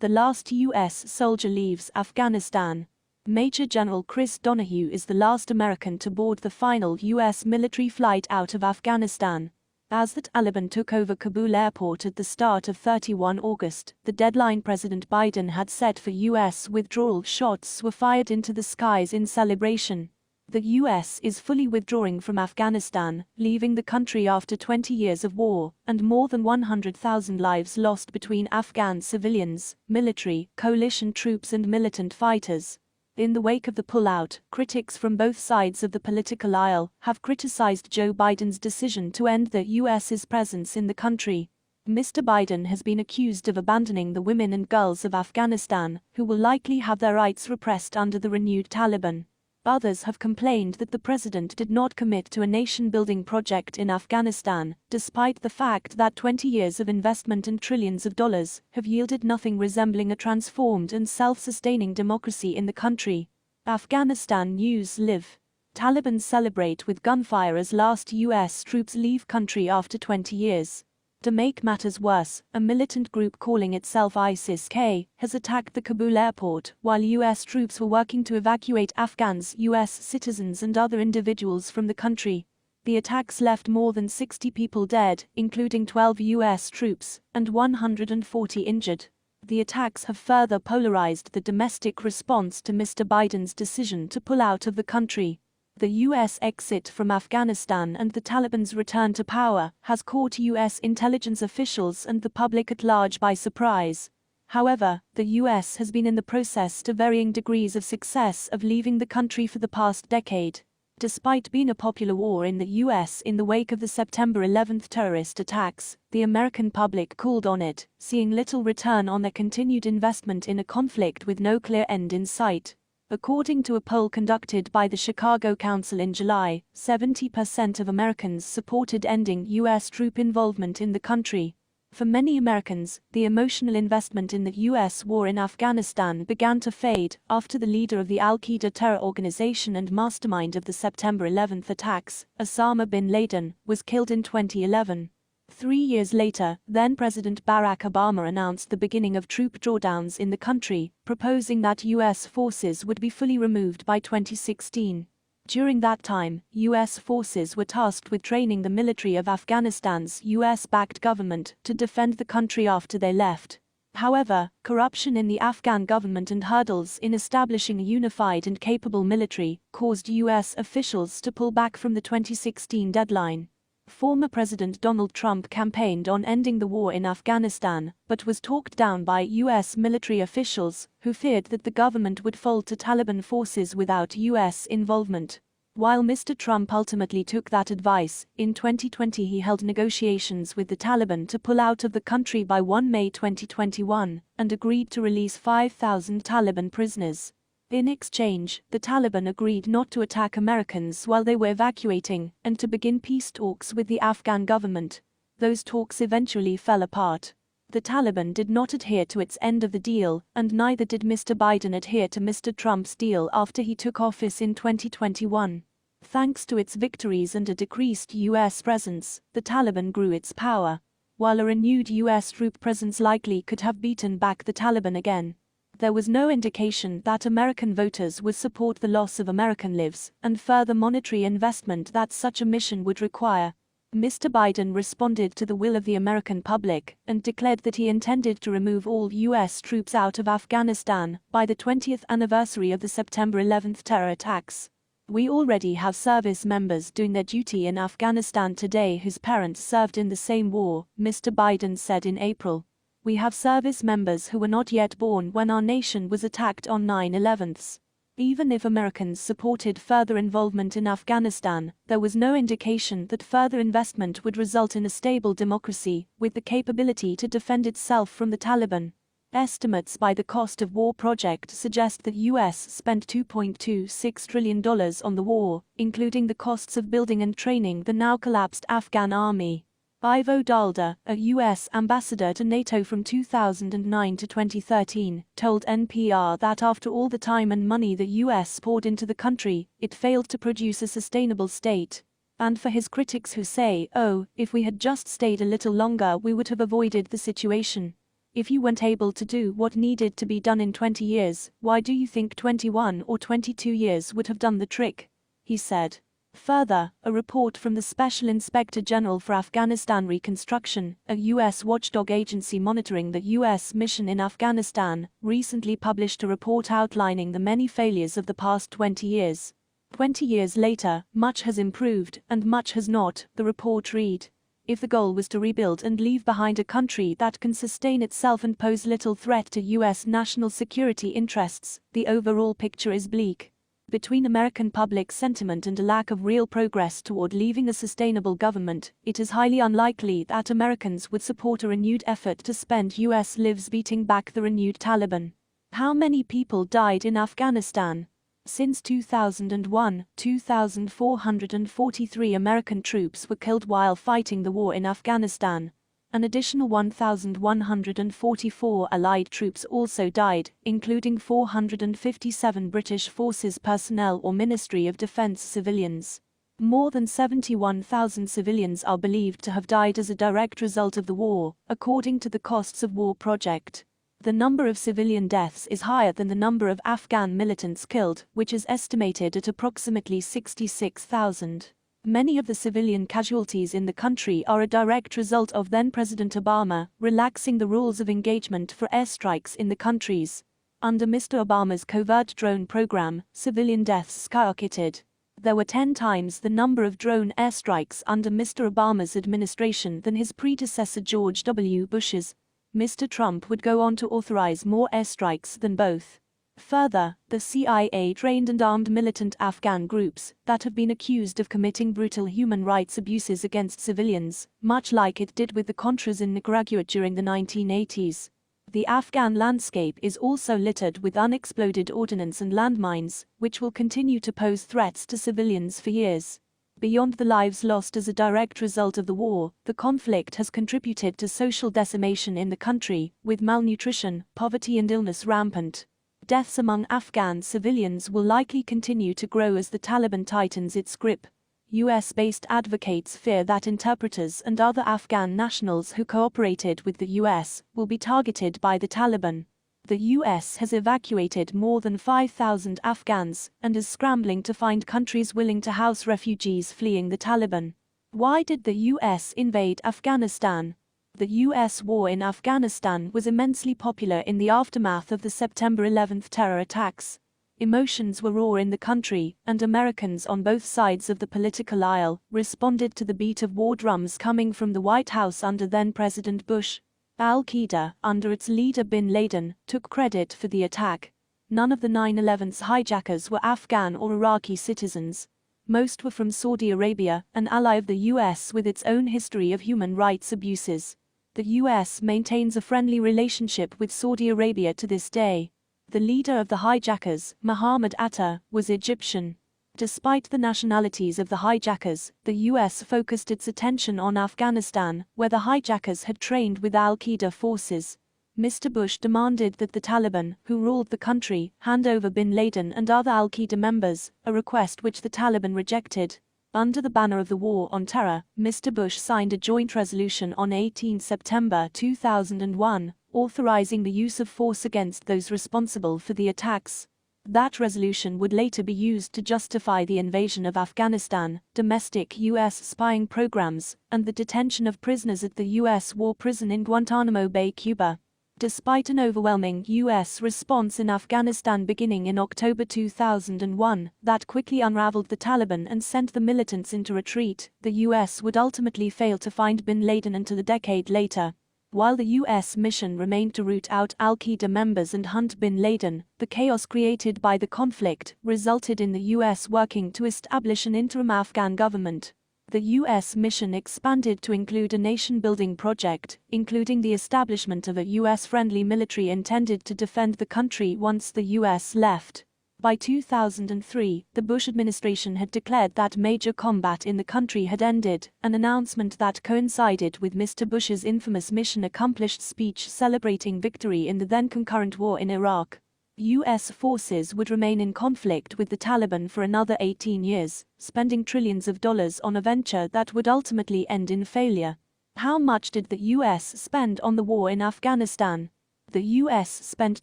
the last U.S. soldier leaves Afghanistan. Major General Chris Donahue is the last American to board the final U.S. military flight out of Afghanistan. As the Taliban took over Kabul airport at the start of 31 August, the deadline President Biden had set for U.S. withdrawal, shots were fired into the skies in celebration. The U.S. is fully withdrawing from Afghanistan, leaving the country after 20 years of war, and more than 100,000 lives lost between Afghan civilians, military, coalition troops and militant fighters. In the wake of the pullout, critics from both sides of the political aisle have criticized Joe Biden's decision to end the U.S.'s presence in the country. Mr. Biden has been accused of abandoning the women and girls of Afghanistan, who will likely have their rights repressed under the renewed Taliban. Others have complained that the president did not commit to a nation-building project in Afghanistan, despite the fact that 20 years of investment and trillions of dollars have yielded nothing resembling a transformed and self-sustaining democracy in the country. Afghanistan News Live. Taliban celebrate with gunfire as last U.S. troops leave country after 20 years. To make matters worse, a militant group calling itself ISIS-K has attacked the Kabul airport while U.S. troops were working to evacuate Afghans, U.S. citizens and other individuals from the country. The attacks left more than 60 people dead, including 12 U.S. troops, and 140 injured. The attacks have further polarized the domestic response to Mr. Biden's decision to pull out of the country. The U.S. exit from Afghanistan and the Taliban's return to power has caught U.S. intelligence officials and the public at large by surprise. However, the U.S. has been in the process to varying degrees of success of leaving the country for the past decade. Despite being a popular war in the U.S. in the wake of the September 11 terrorist attacks, the American public cooled on it, seeing little return on their continued investment in a conflict with no clear end in sight. According to a poll conducted by the Chicago Council in July, 70% of Americans supported ending U.S. troop involvement in the country. For many Americans, the emotional investment in the U.S. war in Afghanistan began to fade after the leader of the al-Qaeda terror organization and mastermind of the September 11 attacks, Osama bin Laden, was killed in 2011. 3 years later, then-President Barack Obama announced the beginning of troop drawdowns in the country, proposing that U.S. forces would be fully removed by 2016. During that time, U.S. forces were tasked with training the military of Afghanistan's U.S.-backed government to defend the country after they left. However, corruption in the Afghan government and hurdles in establishing a unified and capable military caused U.S. officials to pull back from the 2016 deadline. Former President Donald Trump campaigned on ending the war in Afghanistan, but was talked down by U.S. military officials, who feared that the government would fold to Taliban forces without U.S. involvement. While Mr. Trump ultimately took that advice, in 2020 he held negotiations with the Taliban to pull out of the country by 1 May 2021, and agreed to release 5,000 Taliban prisoners. In exchange, the Taliban agreed not to attack Americans while they were evacuating, and to begin peace talks with the Afghan government. Those talks eventually fell apart. The Taliban did not adhere to its end of the deal, and neither did Mr. Biden adhere to Mr. Trump's deal after he took office in 2021. Thanks to its victories and a decreased U.S. presence, the Taliban grew its power. While a renewed U.S. troop presence likely could have beaten back the Taliban again, there was no indication that American voters would support the loss of American lives and further monetary investment that such a mission would require. Mr. Biden responded to the will of the American public and declared that he intended to remove all U.S. troops out of Afghanistan by the 20th anniversary of the September 11 terror attacks. We already have service members doing their duty in Afghanistan today whose parents served in the same war, Mr. Biden said in April. We have service members who were not yet born when our nation was attacked on 9/11. Even if Americans supported further involvement in Afghanistan, there was no indication that further investment would result in a stable democracy with the capability to defend itself from the Taliban. Estimates by the Cost of War Project suggest that U.S. spent $2.26 trillion on the war, including the costs of building and training the now collapsed Afghan army. Ivo Dalda, a U.S. ambassador to NATO from 2009 to 2013, told NPR that after all the time and money the U.S. poured into the country, it failed to produce a sustainable state. And for his critics who say, oh, if we had just stayed a little longer we would have avoided the situation. If you weren't able to do what needed to be done in 20 years, why do you think 21 or 22 years would have done the trick? He said. Further, a report from the Special Inspector General for Afghanistan Reconstruction, a U.S. watchdog agency monitoring the U.S. mission in Afghanistan, recently published a report outlining the many failures of the past 20 years. 20 years later, much has improved, and much has not, the report read. If the goal was to rebuild and leave behind a country that can sustain itself and pose little threat to U.S. national security interests, the overall picture is bleak. Between American public sentiment and a lack of real progress toward leaving a sustainable government, it is highly unlikely that Americans would support a renewed effort to spend U.S. lives beating back the renewed Taliban. How many people died in Afghanistan? Since 2001, 2,443 American troops were killed while fighting the war in Afghanistan. An additional 1,144 Allied troops also died, including 457 British Forces personnel or Ministry of Defence civilians. More than 71,000 civilians are believed to have died as a direct result of the war, according to the Costs of War project. The number of civilian deaths is higher than the number of Afghan militants killed, which is estimated at approximately 66,000. Many of the civilian casualties in the country are a direct result of then-President Obama relaxing the rules of engagement for airstrikes in the countries. Under Mr. Obama's covert drone program, civilian deaths skyrocketed. There were 10 times the number of drone airstrikes under Mr. Obama's administration than his predecessor George W. Bush's. Mr. Trump would go on to authorize more airstrikes than both. Further, the CIA trained and armed militant Afghan groups that have been accused of committing brutal human rights abuses against civilians, much like it did with the Contras in Nicaragua during the 1980s. The Afghan landscape is also littered with unexploded ordnance and landmines, which will continue to pose threats to civilians for years. Beyond the lives lost as a direct result of the war, the conflict has contributed to social decimation in the country, with malnutrition, poverty and illness rampant. Deaths among Afghan civilians will likely continue to grow as the Taliban tightens its grip. US-based advocates fear that interpreters and other Afghan nationals who cooperated with the US will be targeted by the Taliban. The US has evacuated more than 5,000 Afghans and is scrambling to find countries willing to house refugees fleeing the Taliban. Why did the US invade Afghanistan? The U.S. war in Afghanistan was immensely popular in the aftermath of the September 11 terror attacks. Emotions were raw in the country, and Americans on both sides of the political aisle responded to the beat of war drums coming from the White House under then-President Bush. Al-Qaeda, under its leader bin Laden, took credit for the attack. None of the 9/11's hijackers were Afghan or Iraqi citizens. Most were from Saudi Arabia, an ally of the U.S. with its own history of human rights abuses. The U.S. maintains a friendly relationship with Saudi Arabia to this day. The leader of the hijackers, Mohammed Atta, was Egyptian. Despite the nationalities of the hijackers, the U.S. focused its attention on Afghanistan, where the hijackers had trained with Al-Qaeda forces. Mr. Bush demanded that the Taliban, who ruled the country, hand over bin Laden and other Al-Qaeda members, a request which the Taliban rejected. Under the banner of the War on Terror, Mr. Bush signed a joint resolution on 18 September 2001, authorizing the use of force against those responsible for the attacks. That resolution would later be used to justify the invasion of Afghanistan, domestic U.S. spying programs, and the detention of prisoners at the U.S. war prison in Guantanamo Bay, Cuba. Despite an overwhelming U.S. response in Afghanistan beginning in October 2001 that quickly unraveled the Taliban and sent the militants into retreat, the U.S. would ultimately fail to find bin Laden until a decade later. While the U.S. mission remained to root out Al-Qaeda members and hunt bin Laden, the chaos created by the conflict resulted in the U.S. working to establish an interim Afghan government. The U.S. mission expanded to include a nation-building project, including the establishment of a U.S.-friendly military intended to defend the country once the U.S. left. By 2003, the Bush administration had declared that major combat in the country had ended, an announcement that coincided with Mr. Bush's infamous mission-accomplished speech celebrating victory in the then-concurrent war in Iraq. U.S. forces would remain in conflict with the Taliban for another 18 years, spending trillions of dollars on a venture that would ultimately end in failure. How much did the US spend on the war in Afghanistan? The US spent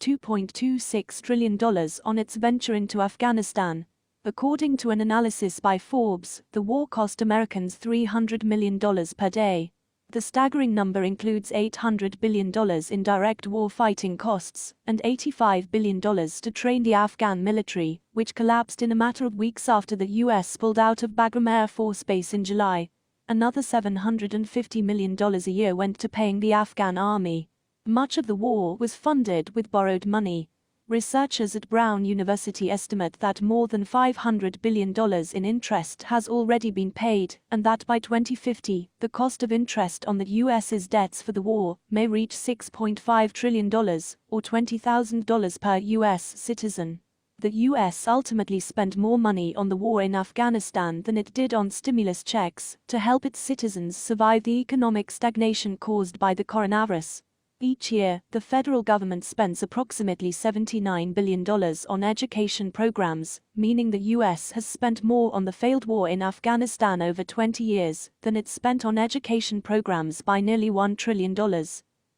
$2.26 trillion on its venture into Afghanistan. According to an analysis by Forbes, the war cost Americans $300 million per day. The staggering number includes $800 billion in direct war fighting costs and $85 billion to train the Afghan military, which collapsed in a matter of weeks after the US pulled out of Bagram Air Force Base in July. Another $750 million a year went to paying the Afghan army. Much of the war was funded with borrowed money. Researchers at Brown University estimate that more than $500 billion in interest has already been paid, and that by 2050, the cost of interest on the US's debts for the war may reach $6.5 trillion, or $20,000 per US citizen. The US ultimately spent more money on the war in Afghanistan than it did on stimulus checks to help its citizens survive the economic stagnation caused by the coronavirus. Each year, the federal government spends approximately $79 billion on education programs, meaning the US has spent more on the failed war in Afghanistan over 20 years than it spent on education programs by nearly $1 trillion.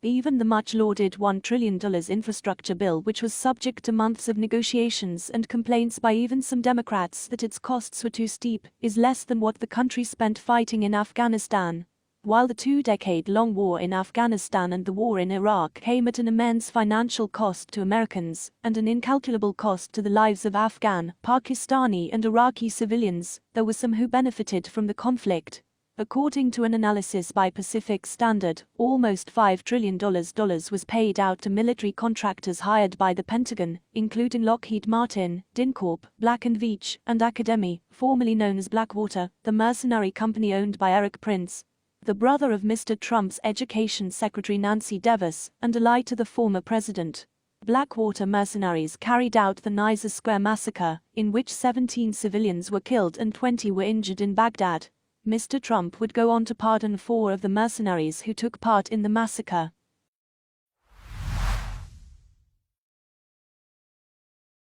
Even the much-lauded $1 trillion infrastructure bill, which was subject to months of negotiations and complaints by even some Democrats that its costs were too steep, is less than what the country spent fighting in Afghanistan. While the two-decade-long war in Afghanistan and the war in Iraq came at an immense financial cost to Americans and an incalculable cost to the lives of Afghan, Pakistani and Iraqi civilians, there were some who benefited from the conflict. According to an analysis by Pacific Standard, almost $5 trillion was paid out to military contractors hired by the Pentagon, including Lockheed Martin, DynCorp, Black & Veatch, and Academy, formerly known as Blackwater, the mercenary company owned by Eric Prince, the brother of Mr. Trump's Education Secretary Nancy Davis, and ally to the former president. Blackwater mercenaries carried out the Niza Square massacre, in which 17 civilians were killed and 20 were injured in Baghdad. Mr. Trump would go on to pardon 4 of the mercenaries who took part in the massacre.